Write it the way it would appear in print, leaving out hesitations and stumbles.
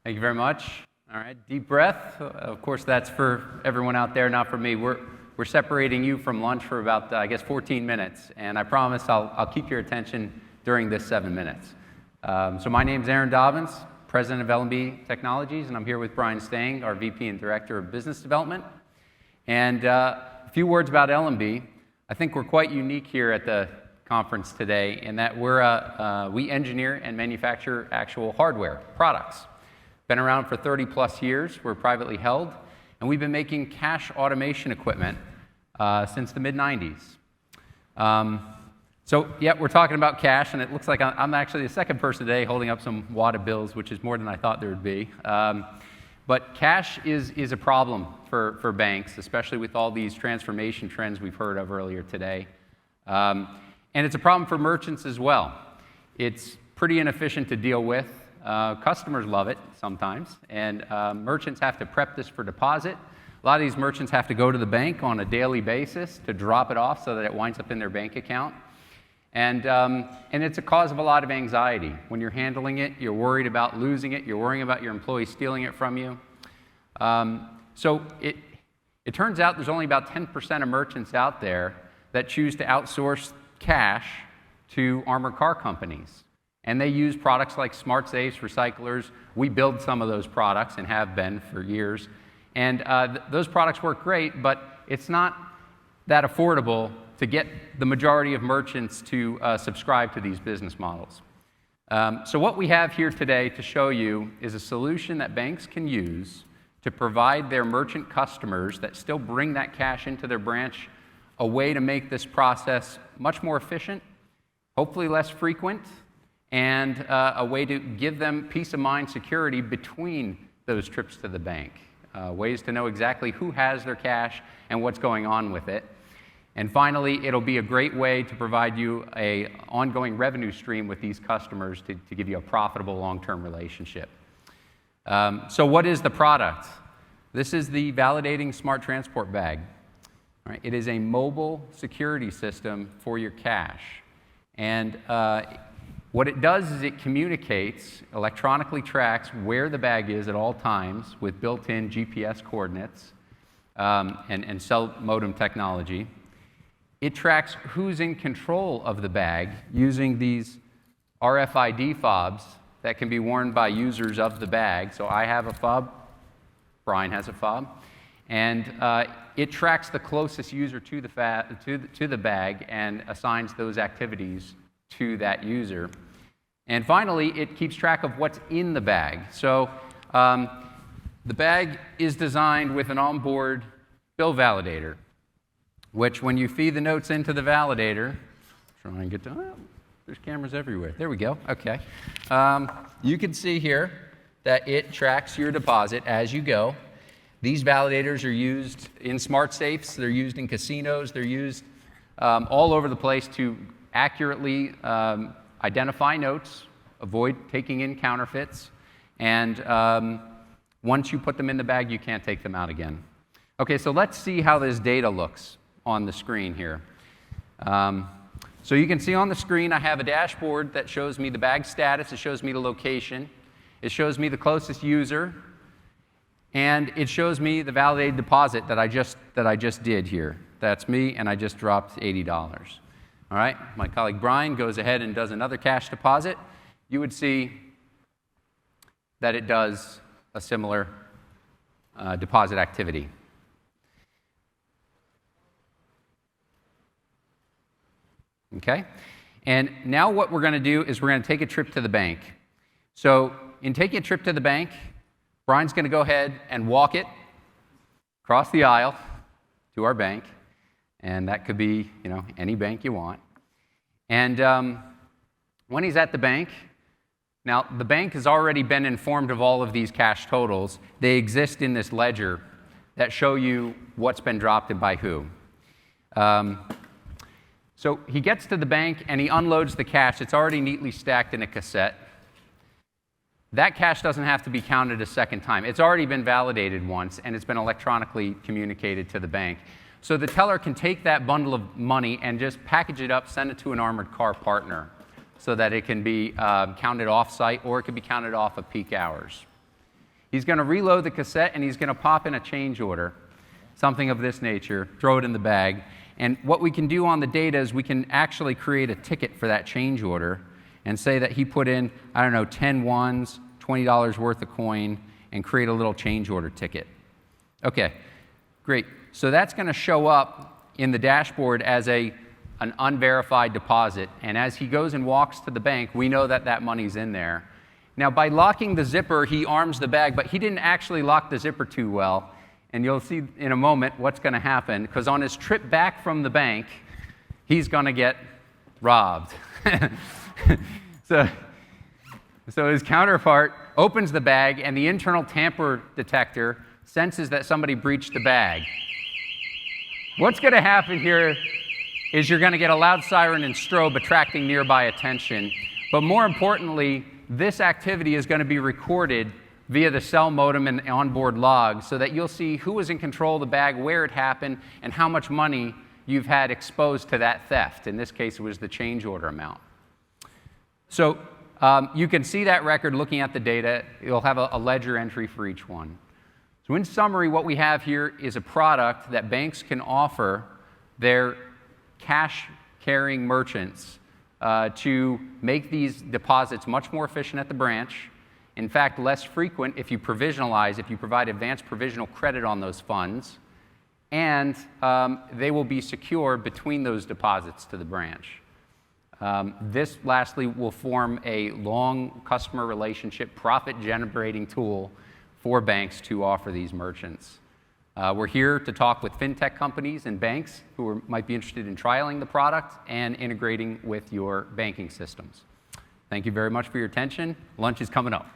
Thank you very much. All right, deep breath. Of course, that's for everyone out there, not for me. We're separating you from lunch for about, 14 minutes, and I promise I'll keep your attention during this 7 minutes. So my name's Aaron Dobbins, president of Ellenby Technologies, and I'm here with Brian Stang, our VP and Director of Business Development. And a few words about Ellenby. I think we're quite unique here at the conference today in that we engineer and manufacture actual hardware products. Been around for 30 plus years. We're privately held, and we've been making cash automation equipment since the mid-90s. So yeah, we're talking about cash, and it looks like I'm actually the second person today holding up some wad of bills, which is more than I thought there would be. But cash is a problem for banks, especially with all these transformation trends we've heard of earlier today. And it's a problem for merchants as well. It's pretty inefficient to deal with. Customers love it sometimes, and merchants have to prep this for deposit. A lot of these merchants have to go to the bank on a daily basis to drop it off so that it winds up in their bank account. And it's a cause of a lot of anxiety. When you're handling it, you're worried about losing it, you're worrying about your employee stealing it from you. So it turns out there's only about 10% of merchants out there that choose to outsource cash to armored car companies. And they use products like smart safes, recyclers. We build some of those products and have been for years. And those products work great, but it's not that affordable to get the majority of merchants to subscribe to these business models. So what we have here today to show you is a solution that banks can use to provide their merchant customers that still bring that cash into their branch a way to make this process much more efficient, hopefully less frequent, and a way to give them peace of mind security between those trips to the bank. Ways to know exactly who has their cash and what's going on with it. And finally, it'll be a great way to provide you an ongoing revenue stream with these customers to give you a profitable long-term relationship. So what is the product? This is the Validating Smart Transport Bag. All right, it is a mobile security system for your cash. And what it does is it communicates, electronically tracks where the bag is at all times with built-in GPS coordinates and cell modem technology. It tracks who's in control of the bag using these RFID fobs that can be worn by users of the bag. So I have a fob, Brian has a fob, and it tracks the closest user to the bag and assigns those activities to that user. And finally, it keeps track of what's in the bag. So the bag is designed with an onboard bill validator, which when you feed the notes into the validator, try and get to, oh, there's cameras everywhere. There we go, okay. You can see here that it tracks your deposit as you go. These validators are used in smart safes, they're used in casinos, they're used all over the place to accurately identify notes, avoid taking in counterfeits, and once you put them in the bag, you can't take them out again. Okay, so let's see how this data looks on the screen here. So you can see on the screen I have a dashboard that shows me the bag status, it shows me the location, it shows me the closest user, and it shows me the validated deposit that I just did here. That's me, and I just dropped $80. All right, my colleague Brian goes ahead and does another cash deposit. You would see that it does a similar deposit activity. Okay, and now what we're going to do is we're going to take a trip to the bank. So in taking a trip to the bank, Brian's going to go ahead and walk it across the aisle to our bank. And that could be, any bank you want. And when he's at the bank, now the bank has already been informed of all of these cash totals. They exist in this ledger that show you what's been dropped and by who. So he gets to the bank and he unloads the cash. It's already neatly stacked in a cassette. That cash doesn't have to be counted a second time. It's already been validated once, and it's been electronically communicated to the bank. So the teller can take that bundle of money and just package it up, send it to an armored car partner so that it can be counted off-site, or it can be counted off of peak hours. He's going to reload the cassette, and he's going to pop in a change order, something of this nature, throw it in the bag. And what we can do on the data is we can actually create a ticket for that change order and say that he put in, I don't know, 10 ones, $20 worth of coin, and create a little change order ticket. Okay, great. So that's going to show up in the dashboard as an unverified deposit. And as he goes and walks to the bank, we know that that money's in there. Now, by locking the zipper, he arms the bag, but he didn't actually lock the zipper too well. And you'll see in a moment what's going to happen, because on his trip back from the bank, he's going to get robbed. So his counterpart opens the bag, and the internal tamper detector senses that somebody breached the bag. What's going to happen here is you're going to get a loud siren and strobe attracting nearby attention. But more importantly, this activity is going to be recorded via the cell modem and onboard logs so that you'll see who was in control of the bag, where it happened, and how much money you've had exposed to that theft. In this case, it was the change order amount. So you can see that record looking at the data. You'll have a ledger entry for each one. So in summary, what we have here is a product that banks can offer their cash-carrying merchants to make these deposits much more efficient at the branch. In fact, less frequent if you provisionalize, if you provide advanced provisional credit on those funds. And they will be secure between those deposits to the branch. This, lastly, will form a long customer relationship, profit-generating tool for banks to offer these merchants. We're here to talk with fintech companies and banks who might be interested in trialing the product and integrating with your banking systems. Thank you very much for your attention. Lunch is coming up.